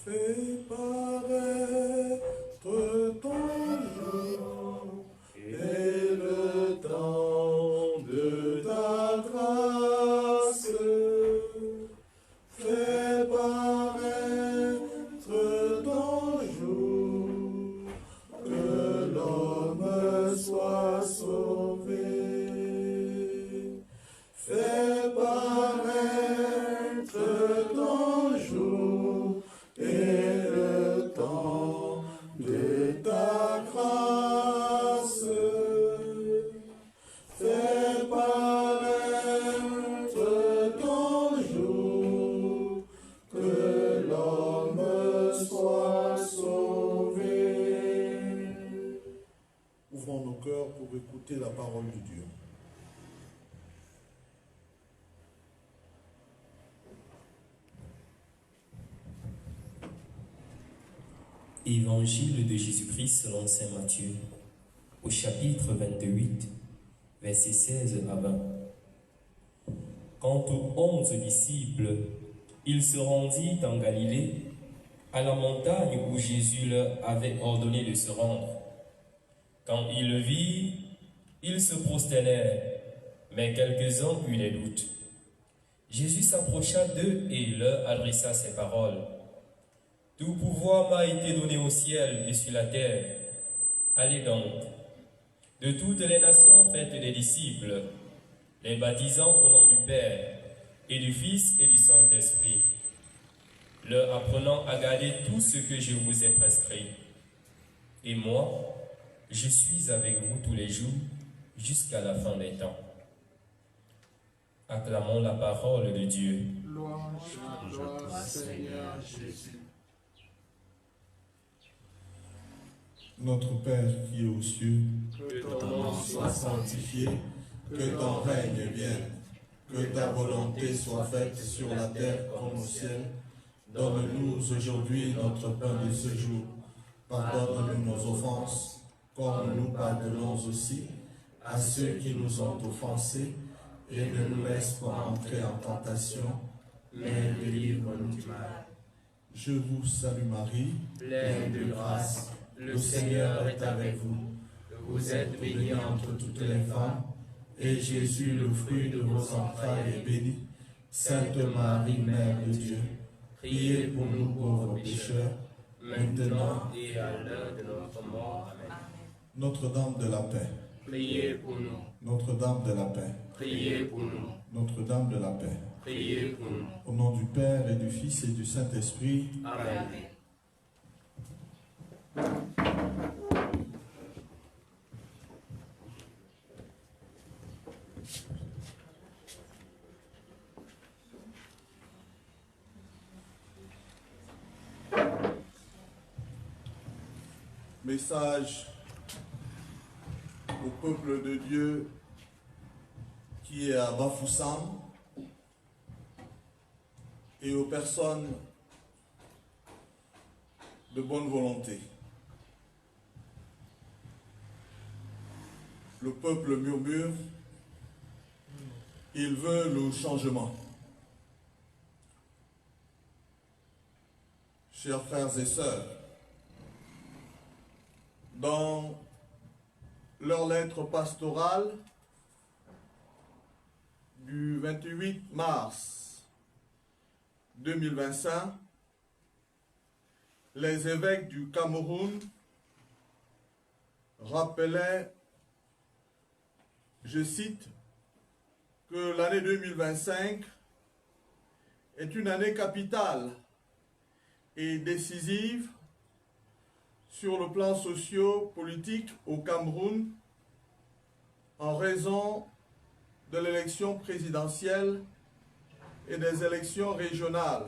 Fais paraître ton jour et le temps de ta grâce. Fais paraître ton jour, que l'homme soit sauvé. Fais paraître ton jour et le temps de ta grâce. Fais paraître ton jour, que l'homme soit sauvé. Ouvrons nos cœurs pour écouter la parole de Dieu. Évangile de Jésus-Christ selon saint Matthieu, au chapitre 28, versets 16 à 20. Quant aux 11 disciples, il se rendit en Galilée, à la montagne où Jésus leur avait ordonné de se rendre. Quand ils le virent, ils se prosternèrent, mais quelques-uns eurent des doutes. Jésus s'approcha d'eux et leur adressa ces paroles. Tout pouvoir m'a été donné au ciel et sur la terre. Allez donc, de toutes les nations faites des disciples, les baptisant au nom du Père, et du Fils et du Saint-Esprit, leur apprenant à garder tout ce que je vous ai prescrit. Et moi, je suis avec vous tous les jours, jusqu'à la fin des temps. Acclamons la parole de Dieu. Louange à toi, Seigneur Jésus. Notre Père qui es aux cieux, Que ton nom soit sanctifié, que ton règne vienne, que ta volonté soit faite sur la terre comme au ciel. Donne-nous aujourd'hui notre pain de ce jour. Pardonne-nous nos offenses, comme nous pardonnons aussi à ceux qui nous ont offensés, et ne nous laisse pas entrer en tentation, mais délivre-nous du mal. Je vous salue Marie, Pleine de grâce, le Seigneur est avec vous. Vous êtes bénie entre toutes les femmes, et Jésus, le fruit de vos entrailles, est béni. Sainte Marie, Mère de Dieu, priez pour nous pauvres pécheurs, maintenant et à l'heure de notre mort. Amen. Notre-Dame de la paix, Priez pour nous. Notre-Dame de la paix, Priez pour nous. Notre-Dame de la paix. Priez pour nous. Au nom du Père et du Fils et du Saint-Esprit. Amen. Message au peuple de Dieu qui est à Bafoussam et aux personnes de bonne volonté. Le peuple murmure, il veut le changement. Chers frères et sœurs, dans leur lettre pastorale du 28 mars 2025, les évêques du Cameroun rappelaient, je cite, que l'année 2025 est une année capitale et décisive sur le plan socio-politique au Cameroun en raison de l'élection présidentielle et des élections régionales.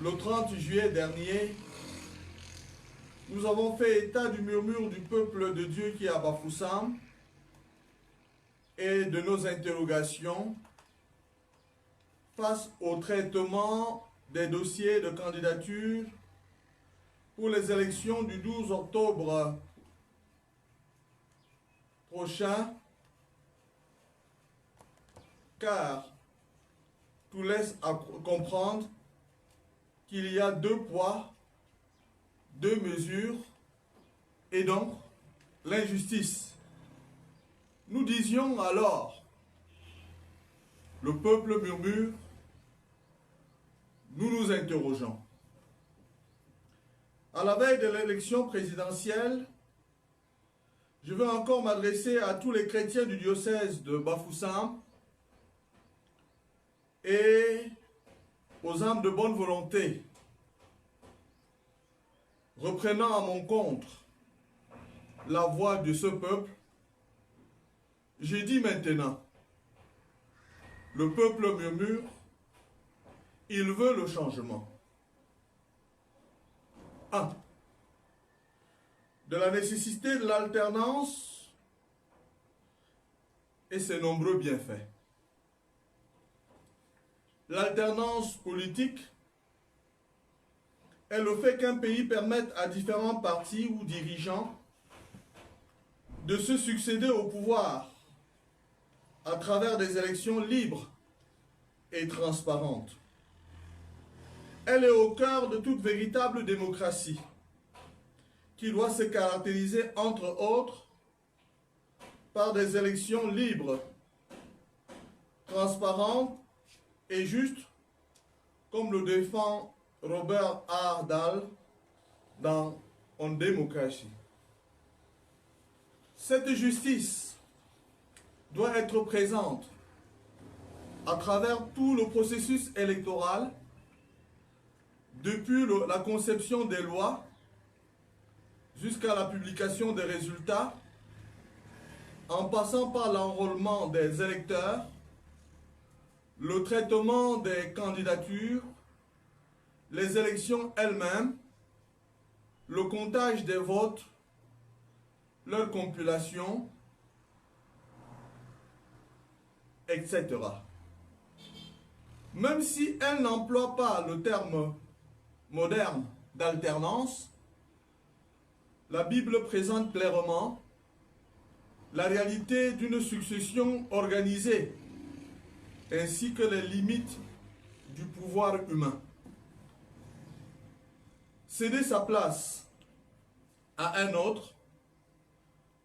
Le 30 juillet dernier, nous avons fait état du murmure du peuple de Dieu qui est à Bafoussam et de nos interrogations face au traitement des dossiers de candidature pour les élections du 12 octobre prochain, car tout laisse à comprendre qu'il y a 2 poids, 2 mesures, et donc l'injustice. Nous disions alors, le peuple murmure, nous nous interrogeons. À la veille de l'élection présidentielle, je veux encore m'adresser à tous les chrétiens du diocèse de Bafoussam et aux âmes de bonne volonté, reprenant à mon compte la voix de ce peuple. Je dis maintenant, le peuple murmure, il veut le changement. 1. De la nécessité de l'alternance et ses nombreux bienfaits. L'alternance politique est le fait qu'un pays permette à différents partis ou dirigeants de se succéder au pouvoir à travers des élections libres et transparentes. Elle est au cœur de toute véritable démocratie, qui doit se caractériser, entre autres, par des élections libres, transparentes et justes, comme le défend Robert A. Dahl dans On Democracy. Cette justice doit être présente à travers tout le processus électoral, depuis la conception des lois jusqu'à la publication des résultats, en passant par l'enrôlement des électeurs, le traitement des candidatures, les élections elles-mêmes, le comptage des votes, leur compilation, etc. Même si elle n'emploie pas le terme moderne d'alternance, la Bible présente clairement la réalité d'une succession organisée, ainsi que les limites du pouvoir humain. Céder sa place à un autre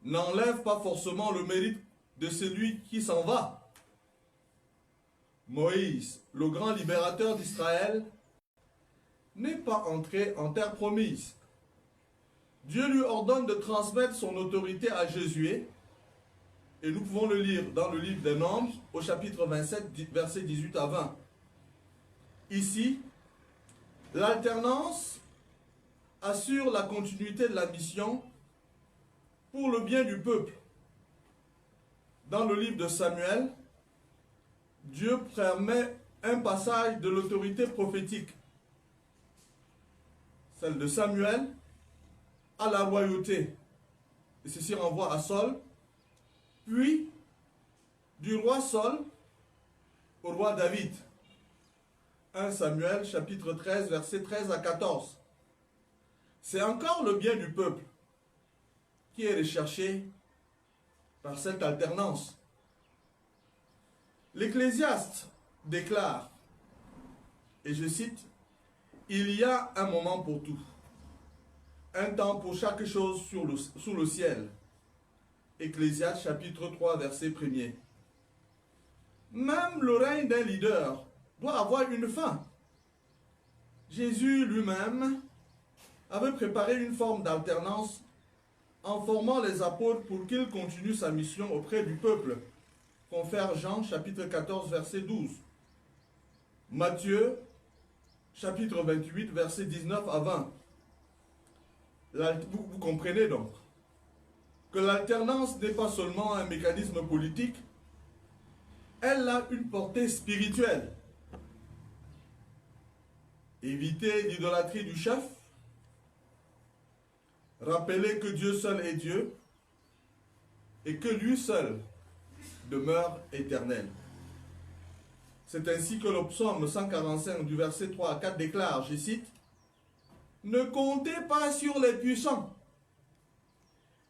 n'enlève pas forcément le mérite de celui qui s'en va. Moïse, le grand libérateur d'Israël, n'est pas entré en terre promise. Dieu lui ordonne de transmettre son autorité à Josué, et nous pouvons le lire dans le livre des Nombres, au chapitre 27, versets 18 à 20. Ici, l'alternance assure la continuité de la mission pour le bien du peuple. Dans le livre de Samuel, Dieu permet un passage de l'autorité prophétique, celle de Samuel, à la royauté. Et ceci renvoie à Saul, puis du roi Saul au roi David. 1 Samuel chapitre 13, versets 13 à 14. C'est encore le bien du peuple qui est recherché par cette alternance. L'Ecclésiaste déclare, et je cite, « Il y a un moment pour tout, un temps pour chaque chose sous le ciel. » Ecclésiaste chapitre 3, verset 1er. Même le règne d'un leader doit avoir une fin. Jésus lui-même avait préparé une forme d'alternance en formant les apôtres pour qu'ils continuent sa mission auprès du peuple. Confère Jean chapitre 14, verset 12. Matthieu chapitre 28, verset 19 à 20. Vous comprenez donc que l'alternance n'est pas seulement un mécanisme politique, elle a une portée spirituelle. Éviter l'idolâtrie du chef, rappeler que Dieu seul est Dieu et que lui seul demeure éternel. C'est ainsi que le psaume 145 du verset 3 à 4 déclare, je cite, « Ne comptez pas sur les puissants.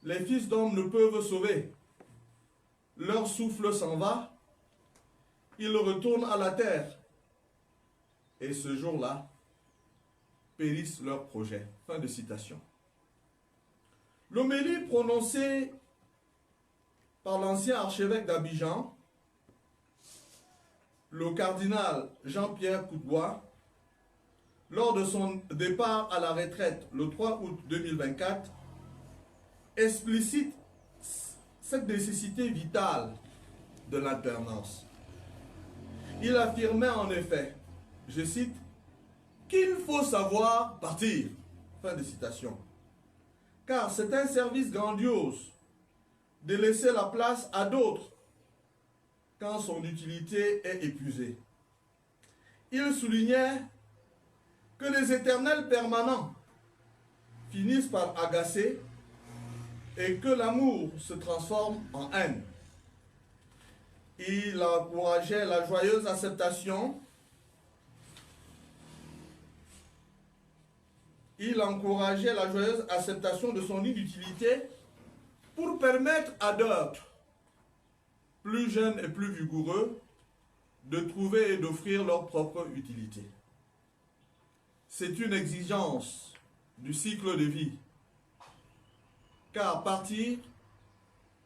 Les fils d'hommes ne peuvent sauver. Leur souffle s'en va, ils retournent à la terre. Et ce jour-là, périssent leurs projets. Fin de citation. L'homélie prononcée par l'ancien archevêque d'Abidjan, le cardinal Jean-Pierre Coudoua, lors de son départ à la retraite le 3 août 2024, explicite cette nécessité vitale de l'alternance. Il affirmait en effet, je cite, qu'il faut savoir partir. Fin de citation. Car c'est un service grandiose de laisser la place à d'autres quand son utilité est épuisée. Il soulignait que les éternels permanents finissent par agacer et que l'amour se transforme en haine. Il encourageait la joyeuse acceptation. Il encourageait la joyeuse acceptation de son inutilité pour permettre à d'autres, plus jeunes et plus vigoureux, de trouver et d'offrir leur propre utilité. C'est une exigence du cycle de vie, car partir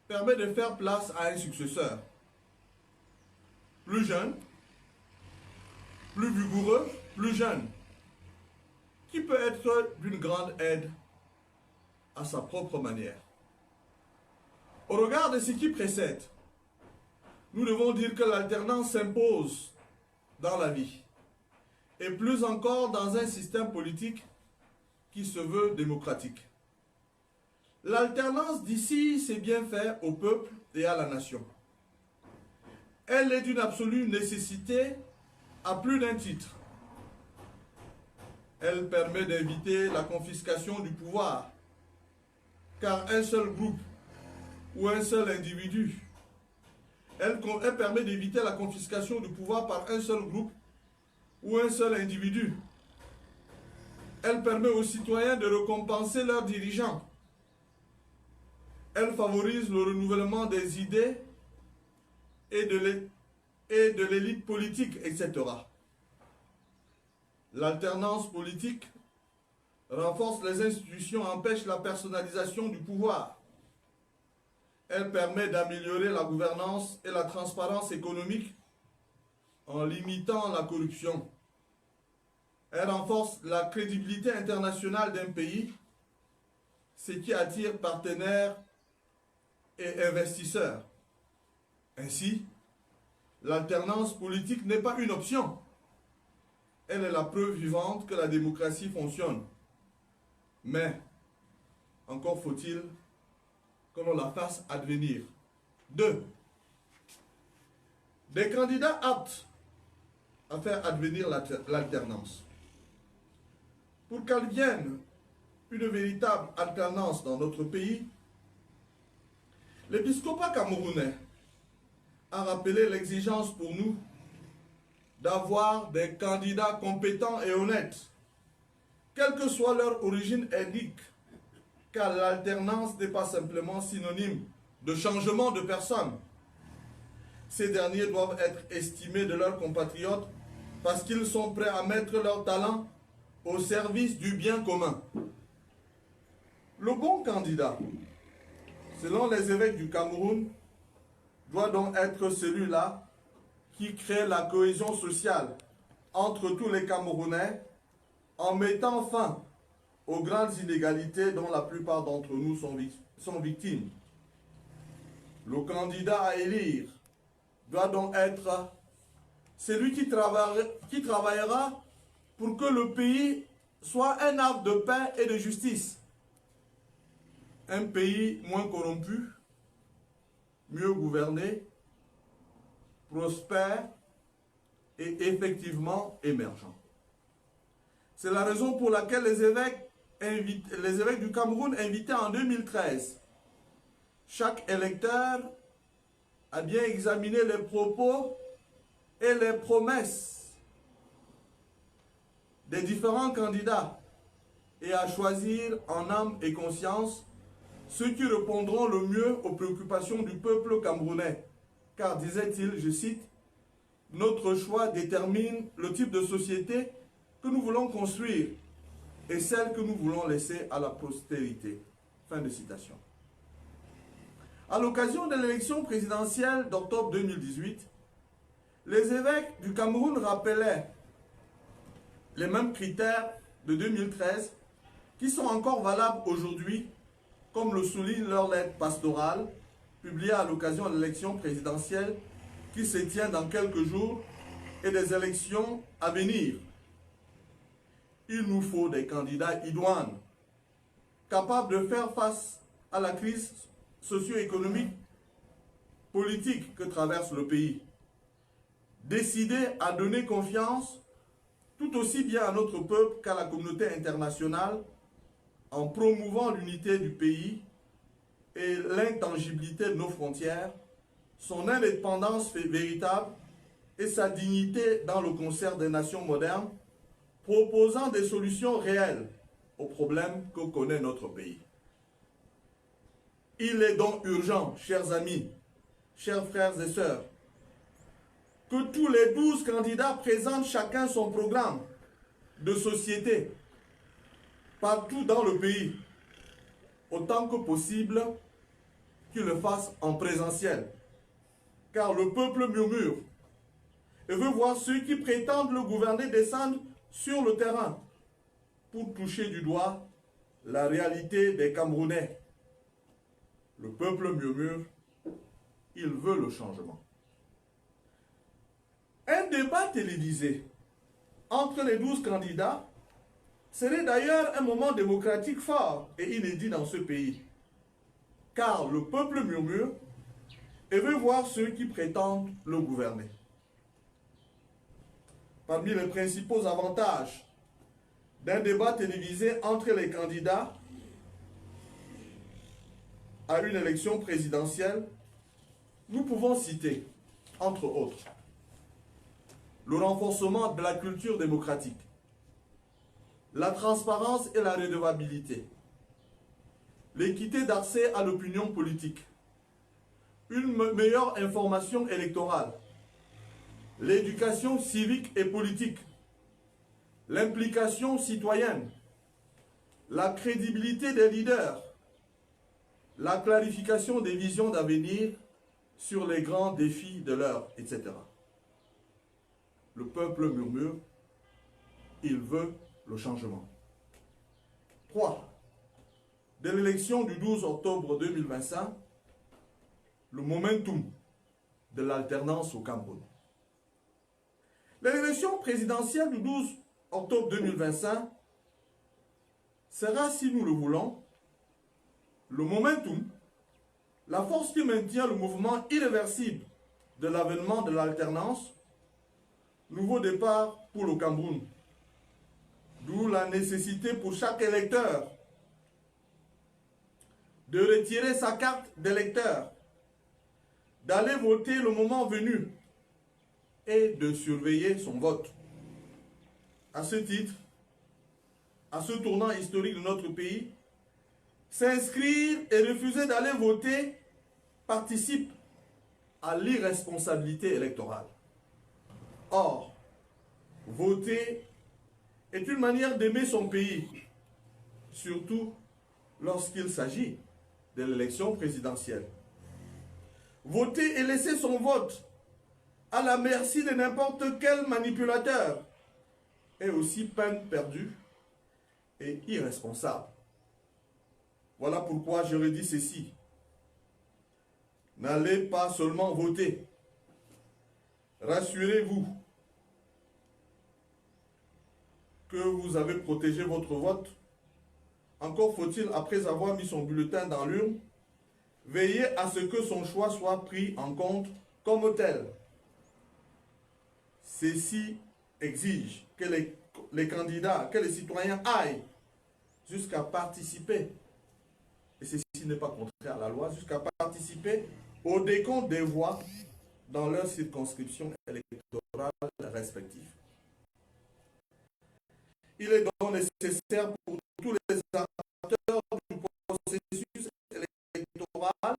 permet de faire place à un successeur, plus jeune, plus vigoureux, plus jeune, qui peut être d'une grande aide à sa propre manière. Au regard de ce qui précède, nous devons dire que l'alternance s'impose dans la vie, et plus encore dans un système politique qui se veut démocratique. L'alternance d'ici s'est bien fait au peuple et à la nation. Elle est d'une absolue nécessité à plus d'un titre. Elle permet d'éviter la confiscation du pouvoir, car un seul groupe ou un seul individu, elle permet d'éviter la confiscation du pouvoir par un seul groupe ou un seul individu. Elle permet aux citoyens de récompenser leurs dirigeants. Elle favorise le renouvellement des idées et de l'élite politique, etc. L'alternance politique renforce les institutions, empêche la personnalisation du pouvoir. Elle permet d'améliorer la gouvernance et la transparence économique en limitant la corruption. Elle renforce la crédibilité internationale d'un pays, ce qui attire partenaires et investisseurs. Ainsi, l'alternance politique n'est pas une option. Elle est la preuve vivante que la démocratie fonctionne. Mais, encore faut-il que l'on la fasse advenir. 2. Des candidats aptes à faire advenir l'alternance. Pour qu'elle vienne une véritable alternance dans notre pays, l'épiscopat camerounais a rappelé l'exigence pour nous d'avoir des candidats compétents et honnêtes, quelle que soit leur origine ethnique, car l'alternance n'est pas simplement synonyme de changement de personne. Ces derniers doivent être estimés de leurs compatriotes parce qu'ils sont prêts à mettre leur talent au service du bien commun. Le bon candidat, selon les évêques du Cameroun, doit donc être celui-là qui crée la cohésion sociale entre tous les Camerounais en mettant fin aux grandes inégalités dont la plupart d'entre nous sont victimes. Le candidat à élire doit donc être celui qui travaillera pour que le pays soit un havre de paix et de justice. Un pays moins corrompu, mieux gouverné, prospère et effectivement émergent. C'est la raison pour laquelle les évêques du Cameroun invitaient en 2013 chaque électeur à bien examiner les propos et les promesses des différents candidats et à choisir en âme et conscience ceux qui répondront le mieux aux préoccupations du peuple camerounais. Car, disait-il, je cite, « Notre choix détermine le type de société que nous voulons construire et celle que nous voulons laisser à la postérité. Fin de citation. À l'occasion de l'élection présidentielle d'octobre 2018, les évêques du Cameroun rappelaient les mêmes critères de 2013 qui sont encore valables aujourd'hui, comme le souligne leur lettre pastorale publiée à l'occasion de l'élection présidentielle qui se tient dans quelques jours et des élections à venir. Il nous faut des candidats idoines, capables de faire face à la crise socio-économique, politique que traverse le pays, décidés à donner confiance tout aussi bien à notre peuple qu'à la communauté internationale en promouvant l'unité du pays et l'intangibilité de nos frontières, son indépendance véritable et sa dignité dans le concert des nations modernes, proposant des solutions réelles aux problèmes que connaît notre pays. Il est donc urgent, chers amis, chers frères et sœurs, que tous les 12 candidats présentent chacun son programme de société partout dans le pays, autant que possible qu'ils le fassent en présentiel. Car le peuple murmure et veut voir ceux qui prétendent le gouverner descendre sur le terrain pour toucher du doigt la réalité des Camerounais. Le peuple murmure, il veut le changement. Un débat télévisé entre les 12 candidats serait d'ailleurs un moment démocratique fort et inédit dans ce pays. Car le peuple murmure et veut voir ceux qui prétendent le gouverner. Parmi les principaux avantages d'un débat télévisé entre les candidats à une élection présidentielle, nous pouvons citer, entre autres, le renforcement de la culture démocratique, la transparence et la redevabilité, l'équité d'accès à l'opinion politique, une meilleure information électorale, l'éducation civique et politique, l'implication citoyenne, la crédibilité des leaders, la clarification des visions d'avenir sur les grands défis de l'heure, etc. Le peuple murmure, il veut le changement. 3. De l'élection du 12 octobre 2025, le momentum de l'alternance au Cameroun. L'élection présidentielle du 12 octobre 2025 sera, si nous le voulons, le momentum, la force qui maintient le mouvement irréversible de l'avènement de l'alternance, nouveau départ pour le Cameroun. D'où la nécessité pour chaque électeur de retirer sa carte d'électeur, d'aller voter le moment venu et de surveiller son vote. À ce titre, à ce tournant historique de notre pays, s'inscrire et refuser d'aller voter participe à l'irresponsabilité électorale. Or, voter est une manière d'aimer son pays, surtout lorsqu'il s'agit de l'élection présidentielle. Voter et laisser son vote à la merci de n'importe quel manipulateur est aussi peine perdue et irresponsable. Voilà pourquoi je redis ceci. N'allez pas seulement voter. Rassurez-vous que vous avez protégé votre vote. Encore faut-il, après avoir mis son bulletin dans l'urne, veiller à ce que son choix soit pris en compte comme tel. Ceci exige que les candidats, que les citoyens aillent jusqu'à participer, et ceci n'est pas contraire à la loi, jusqu'à participer au décompte des voix dans leur circonscription électorale respective. Il est donc nécessaire pour tous les acteurs du processus électoral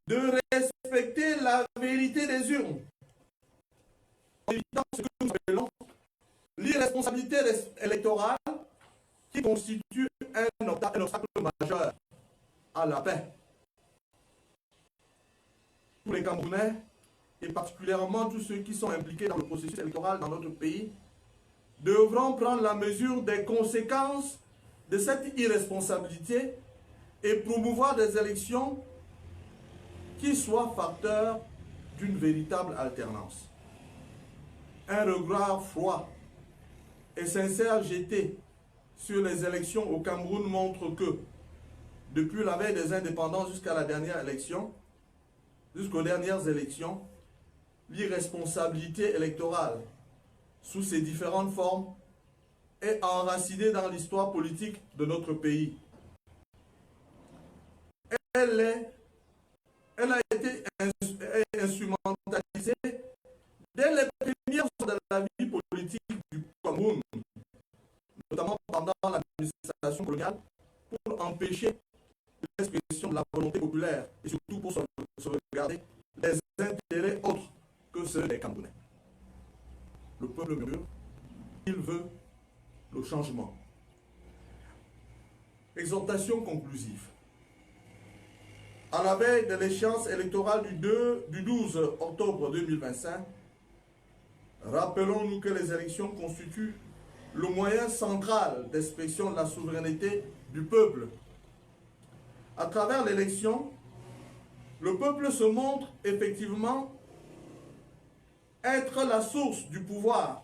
de respecter la vérité des urnes, en évitant ce que nous appelons L'irresponsabilité électorale qui constitue un obstacle majeur à la paix. Tous les Camerounais, et particulièrement tous ceux qui sont impliqués dans le processus électoral dans notre pays, devront prendre la mesure des conséquences de cette irresponsabilité et promouvoir des élections qui soient facteurs d'une véritable alternance. Un regard froid et sincère jeté sur les élections au Cameroun montre que, depuis la veille des indépendances jusqu'à la dernière élection, jusqu'aux dernières élections, l'irresponsabilité électorale, sous ses différentes formes, est enracinée dans l'histoire politique de notre pays. Elle a été instrumentalisée dès les premières heures de la vie politique du Cameroun, notamment pendant l'administration coloniale, pour empêcher l'expression de la volonté populaire et surtout pour se regarder les intérêts autres que ceux des Camerounais. Le peuple murmure, il veut le changement. Exhortation conclusive. À la veille de l'échéance électorale du 12 octobre 2025, rappelons-nous que les élections constituent le moyen central d'expression de la souveraineté du peuple. À travers l'élection, le peuple se montre effectivement être la source du pouvoir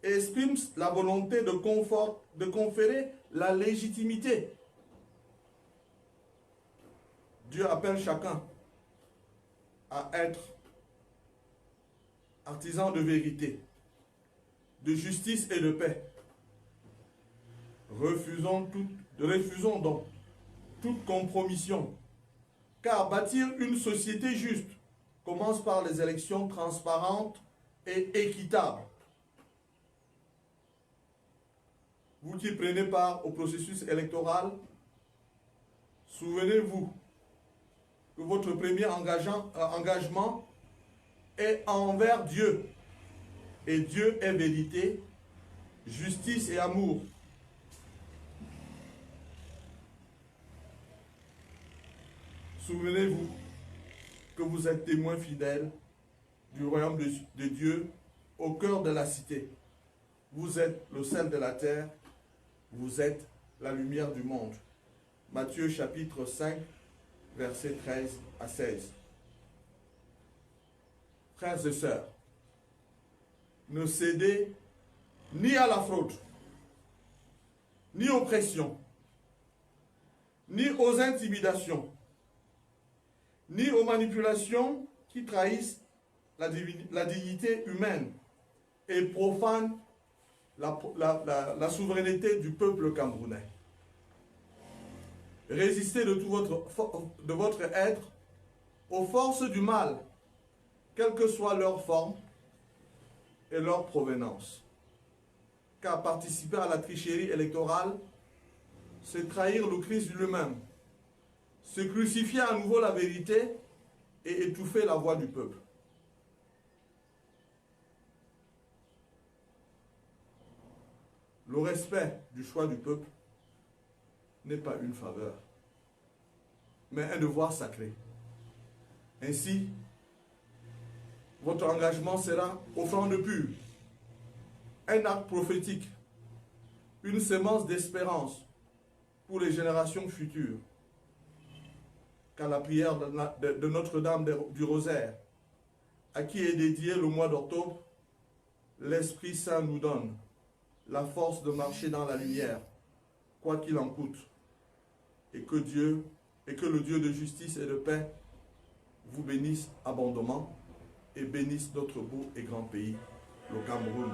et exprime la volonté de conférer la légitimité. Dieu appelle chacun à être artisan de vérité, de justice et de paix. Refusons donc toute compromission, car bâtir une société juste commence par les élections transparentes et équitables. Vous qui prenez part au processus électoral, souvenez-vous que votre premier engagement est envers Dieu. Et Dieu est vérité, justice et amour. Souvenez-vous que vous êtes témoins fidèles du royaume de Dieu au cœur de la cité. Vous êtes le sel de la terre, vous êtes la lumière du monde. Matthieu chapitre 5, versets 13 à 16. Frères et sœurs, ne cédez ni à la fraude, ni aux pressions, ni aux intimidations, ni aux manipulations qui trahissent la dignité humaine et profanent la souveraineté du peuple camerounais. Résistez de votre être aux forces du mal, quelle que soit leur forme et leur provenance. Car participer à la tricherie électorale, c'est trahir le Christ lui-même, c'est crucifier à nouveau la vérité et étouffer la voix du peuple. Le respect du choix du peuple n'est pas une faveur, mais un devoir sacré. Ainsi, votre engagement sera offrande pure, un acte prophétique, une semence d'espérance pour les générations futures. Car la prière de Notre-Dame du Rosaire, à qui est dédié le mois d'octobre, l'Esprit Saint nous donne la force de marcher dans la lumière, quoi qu'il en coûte, et que le Dieu de justice et de paix vous bénisse abondamment et bénisse notre beau et grand pays, le Cameroun.